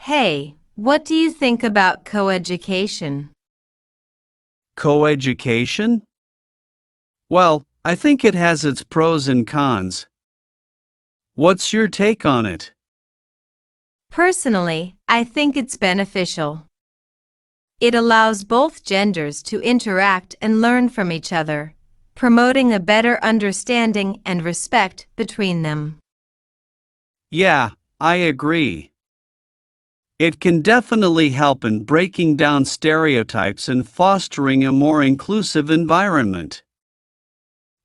Hey, what do you think about coeducation? Coeducation? Well, I think it has its pros and cons. What's your take on it? Personally, I think it's beneficial. It allows both genders to interact and learn from each other, promoting a better understanding and respect between them. Yeah, I agree. It can definitely help in breaking down stereotypes and fostering a more inclusive environment.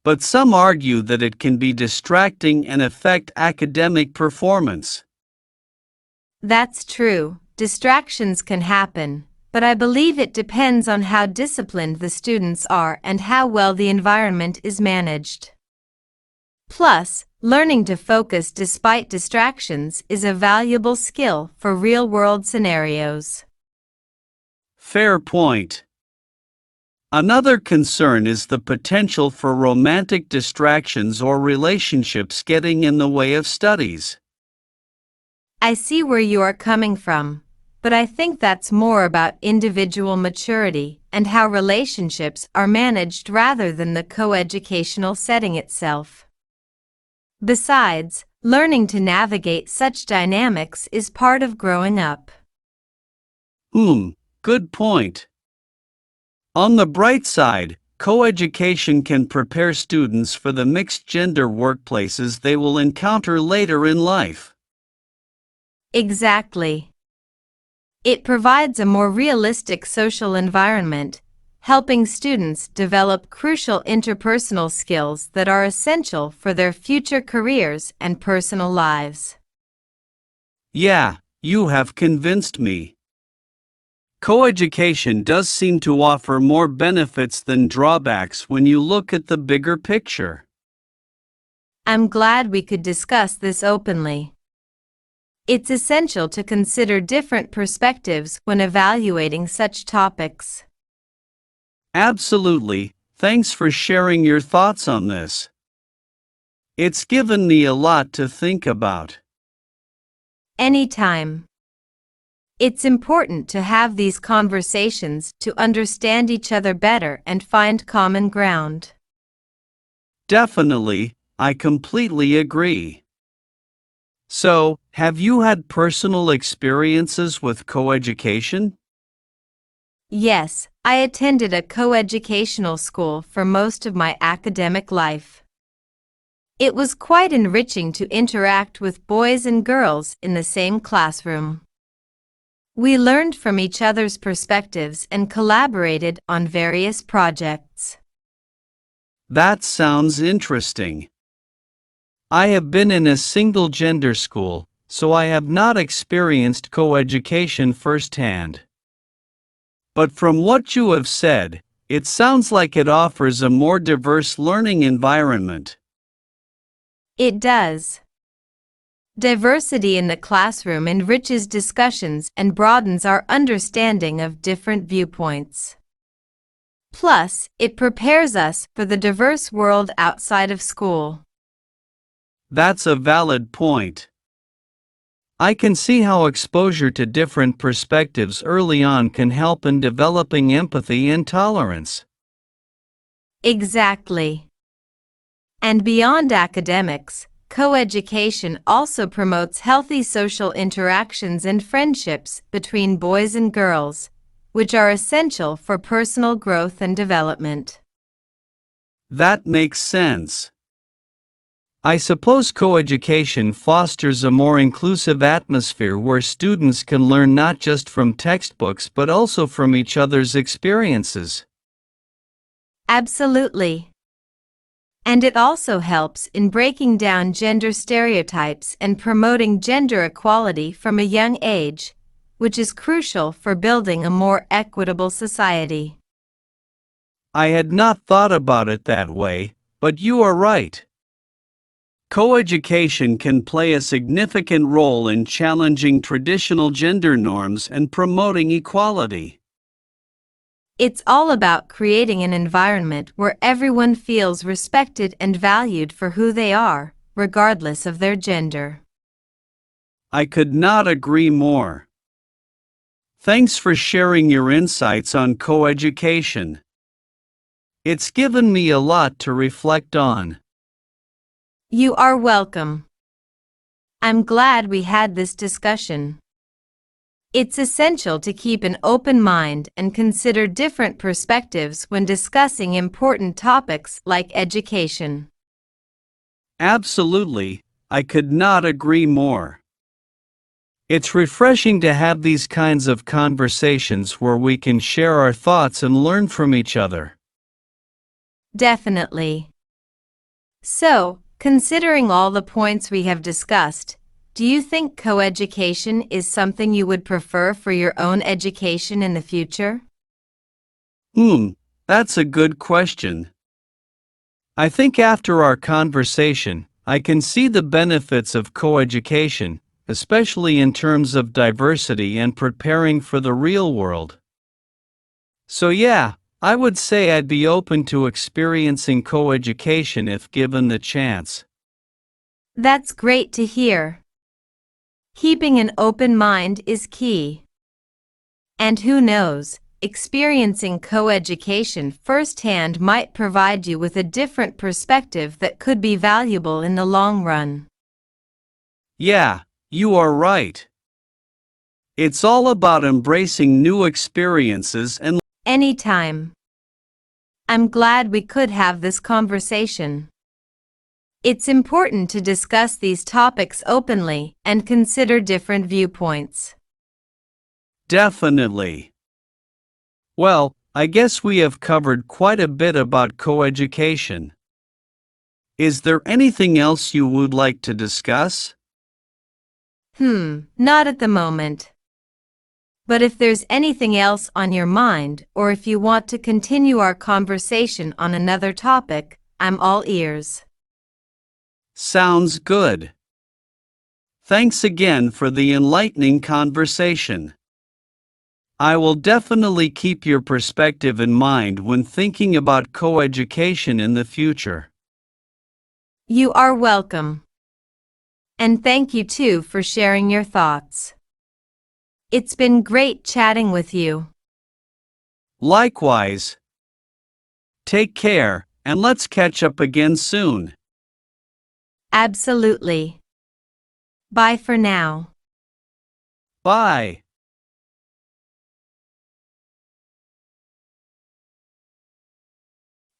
But some argue that it can be distracting and affect academic performance. That's true, distractions can happen, but I believe it depends on how disciplined the students are and how well the environment is managed. Plus, learning to focus despite distractions is a valuable skill for real-world scenarios. Fair point. Another concern is the potential for romantic distractions or relationships getting in the way of studies. I see where you are coming from, but I think that's more about individual maturity and how relationships are managed rather than the coeducational setting itself. Besides, learning to navigate such dynamics is part of growing up. Good point. On the bright side, coeducation can prepare students for the mixed-gender workplaces they will encounter later in life. Exactly. It provides a more realistic social environment, helping students develop crucial interpersonal skills that are essential for their future careers and personal lives. Yeah, you have convinced me. Coeducation does seem to offer more benefits than drawbacks when you look at the bigger picture. I'm glad we could discuss this openly. It's essential to consider different perspectives when evaluating such topics. Absolutely, thanks for sharing your thoughts on this. It's given me a lot to think about. Anytime. It's important to have these conversations to understand each other better and find common ground. Definitely, I completely agree. So, have you had personal experiences with coeducation? Yes, I attended a coeducational school for most of my academic life. It was quite enriching to interact with boys and girls in the same classroom. We learned from each other's perspectives and collaborated on various projects. That sounds interesting. I have been in a single-gender school, so I have not experienced coeducation firsthand. But from what you have said, it sounds like it offers a more diverse learning environment. It does. Diversity in the classroom enriches discussions and broadens our understanding of different viewpoints. Plus, it prepares us for the diverse world outside of school. That's a valid point. I can see how exposure to different perspectives early on can help in developing empathy and tolerance. Exactly. And beyond academics, coeducation also promotes healthy social interactions and friendships between boys and girls, which are essential for personal growth and development. That makes sense. I suppose coeducation fosters a more inclusive atmosphere where students can learn not just from textbooks but also from each other's experiences. Absolutely. And it also helps in breaking down gender stereotypes and promoting gender equality from a young age, which is crucial for building a more equitable society. I had not thought about it that way, but you are right. Coeducation can play a significant role in challenging traditional gender norms and promoting equality. It's all about creating an environment where everyone feels respected and valued for who they are, regardless of their gender. I could not agree more. Thanks for sharing your insights on coeducation. It's given me a lot to reflect on. You are welcome. I'm glad we had this discussion. It's essential to keep an open mind and consider different perspectives when discussing important topics like education. Absolutely, I could not agree more. It's refreshing to have these kinds of conversations where we can share our thoughts and learn from each other. Definitely. So, considering all the points we have discussed, do you think coeducation is something you would prefer for your own education in the future? That's a good question. I think after our conversation, I can see the benefits of coeducation, especially in terms of diversity and preparing for the real world. So yeah, I would say I'd be open to experiencing coeducation if given the chance. That's great to hear. Keeping an open mind is key. And who knows, experiencing coeducation firsthand might provide you with a different perspective that could be valuable in the long run. Yeah, you are right. It's all about embracing new experiences and Anytime. I'm glad we could have this conversation. It's important to discuss these topics openly and consider different viewpoints. definitely. Well, I guess we have covered quite a bit about coeducation. Is there anything else you would like to discuss? Not at the moment. But if there's anything else on your mind, or if you want to continue our conversation on another topic, I'm all ears. Sounds good. Thanks again for the enlightening conversation. I will definitely keep your perspective in mind when thinking about coeducation in the future. You are welcome. And thank you too for sharing your thoughts. It's been great chatting with you. Likewise. Take care, and let's catch up again soon. Absolutely. Bye for now. Bye.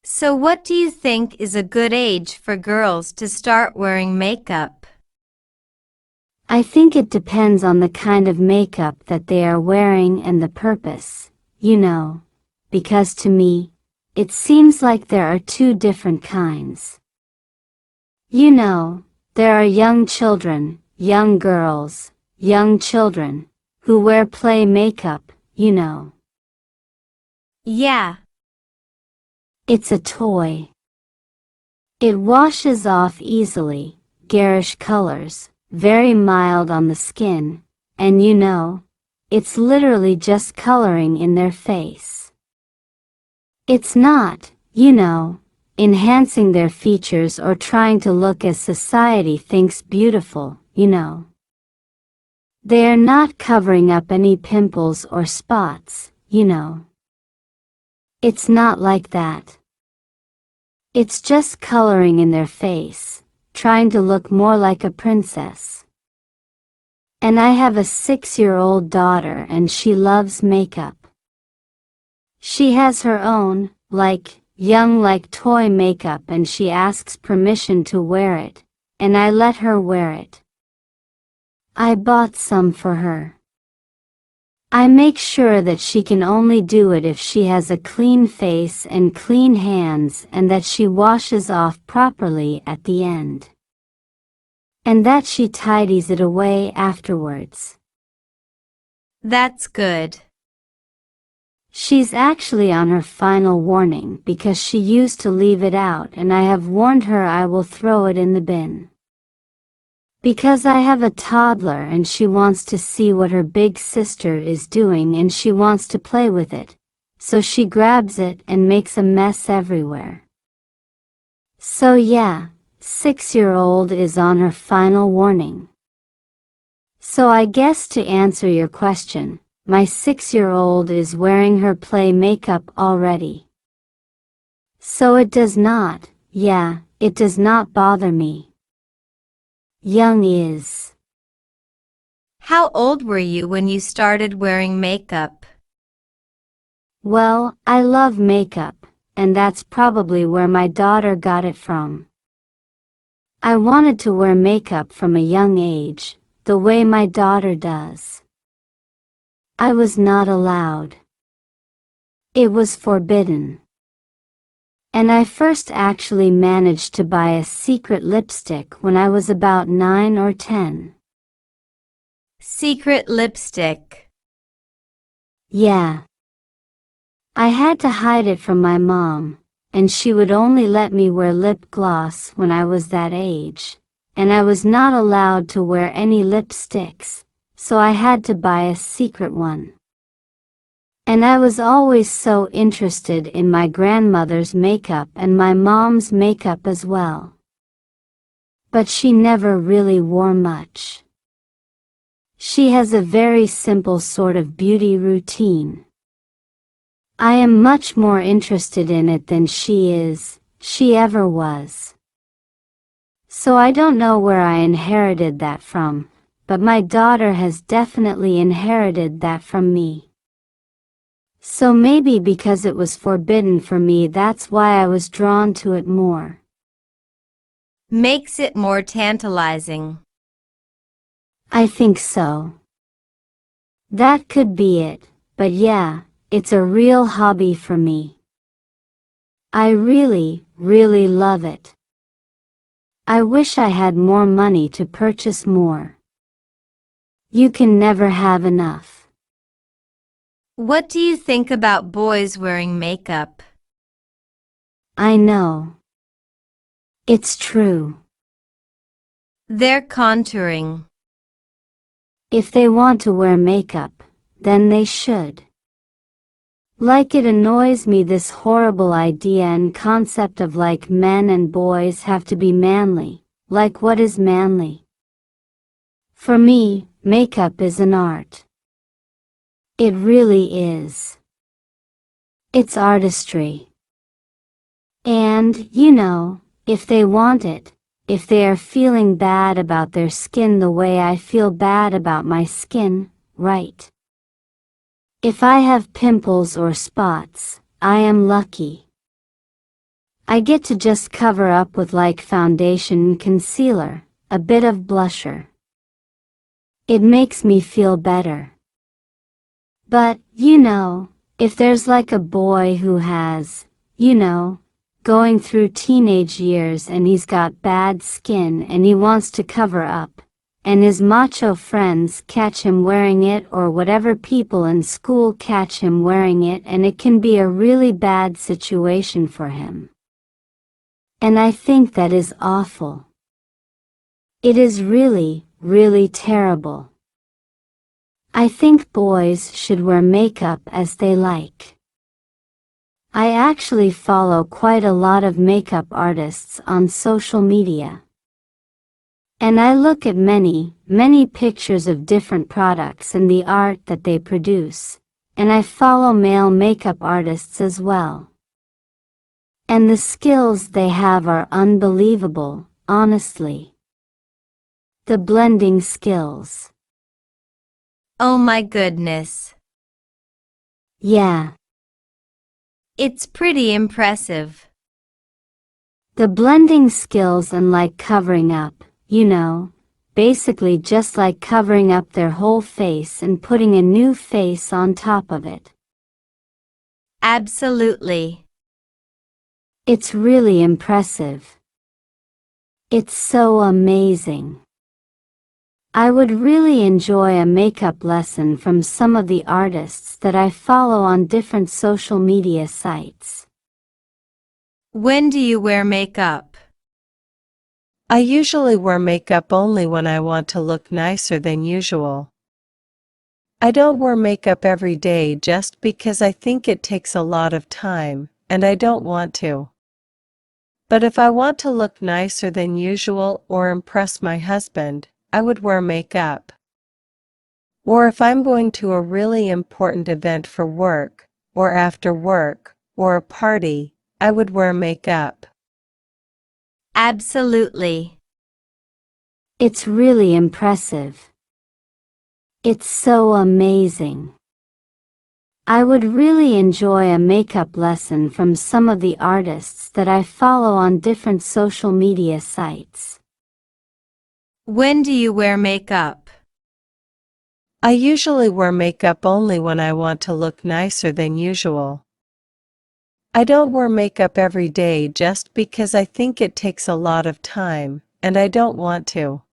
So what do you think is a good age for girls to start wearing makeup? I think it depends on the kind of makeup that they are wearing and the purpose, because to me, it seems like there are two different kinds. There are young children, young girls, young children, who wear play makeup, Yeah, It's a toy. It washes off easily, garish colors, very mild on the skin, and it's literally just coloring in their face. It's not, enhancing their features or trying to look as society thinks beautiful, They are not covering up any pimples or spots, It's not like that. It's just coloring in their face, trying to look more like a princess. And I have a 6-year-old daughter and she loves makeup. She has her own, young toy makeup and she asks permission to wear it, and I let her wear it. I bought some for her. I make sure that she can only do it if she has a clean face and clean hands and that she washes off properly at the end. And that she tidies it away afterwards. that's good. She's actually on her final warning because she used to leave it out and I have warned her I will throw it in the bin. Because I have a toddler and she wants to see what her big sister is doing and she wants to play with it, so she grabs it and makes a mess everywhere. So yeah, 6-year-old is on her final warning. So I guess to answer your question, my 6-year-old is wearing her play makeup already. So it does not, it does not bother me. Young is. How old were you when you started wearing makeup? Well, I love makeup, and that's probably where my daughter got it from. I wanted to wear makeup from a young age, the way my daughter does. I was not allowed. It was forbidden. And I first actually managed to buy a secret lipstick when I was about 9 or 10. Secret lipstick. Yeah. I had to hide it from my mom, and she would only let me wear lip gloss when I was that age, and I was not allowed to wear any lipsticks, so I had to buy a secret one. And I was always so interested in my grandmother's makeup and my mom's makeup as well. But she never really wore much. She has a very simple sort of beauty routine. I am much more interested in it than she ever was. So I don't know where I inherited that from, but my daughter has definitely inherited that from me. So maybe because it was forbidden for me, that's why I was drawn to it more. Makes it more tantalizing. I think so. That could be it, but yeah, it's a real hobby for me. I really, really love it. I wish I had more money to purchase more. You can never have enough. What do you think about boys wearing makeup? I know. It's true. They're contouring. If they want to wear makeup, then they should. Like, it annoys me, this horrible idea and concept of like men and boys have to be manly. Like, what is manly? For me, makeup is an art. It really is. It's artistry. And, if they want it, if they are feeling bad about their skin the way I feel bad about my skin, right? If I have pimples or spots, I am lucky. I get to just cover up with like foundation and concealer, a bit of blusher. It makes me feel better. But, if there's like a boy who has, going through teenage years and he's got bad skin and he wants to cover up, and his macho friends catch him wearing it, or whatever people in school catch him wearing it, and it can be a really bad situation for him. And I think that is awful. It is really, really terrible. I think boys should wear makeup as they like. I actually follow quite a lot of makeup artists on social media. And I look at many, many pictures of different products and the art that they produce, and I follow male makeup artists as well. And the skills they have are unbelievable, honestly. The blending skills. Oh my goodness. Yeah. It's pretty impressive. The blending skills and like covering up, basically just like covering up their whole face and putting a new face on top of it. Absolutely. It's really impressive. It's so amazing. I would really enjoy a makeup lesson from some of the artists that I follow on different social media sites. When do you wear makeup? I usually wear makeup only when I want to look nicer than usual. I don't wear makeup every day just because I think it takes a lot of time, and I don't want to. But if I want to look nicer than usual or impress my husband, I would wear makeup. Or if I'm going to a really important event for work, or after work, or a party, I would wear makeup. Absolutely. It's really impressive. It's so amazing. I would really enjoy a makeup lesson from some of the artists that I follow on different social media sites. When do you wear makeup? I usually wear makeup only when I want to look nicer than usual. I don't wear makeup every day just because I think it takes a lot of time, and I don't want to.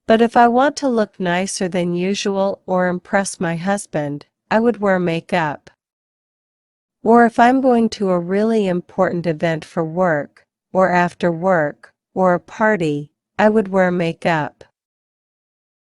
But if I want to look nicer than usual or impress my husband, I would wear makeup. Or if I'm going to a really important event for work, or after work, or a party, I would wear makeup.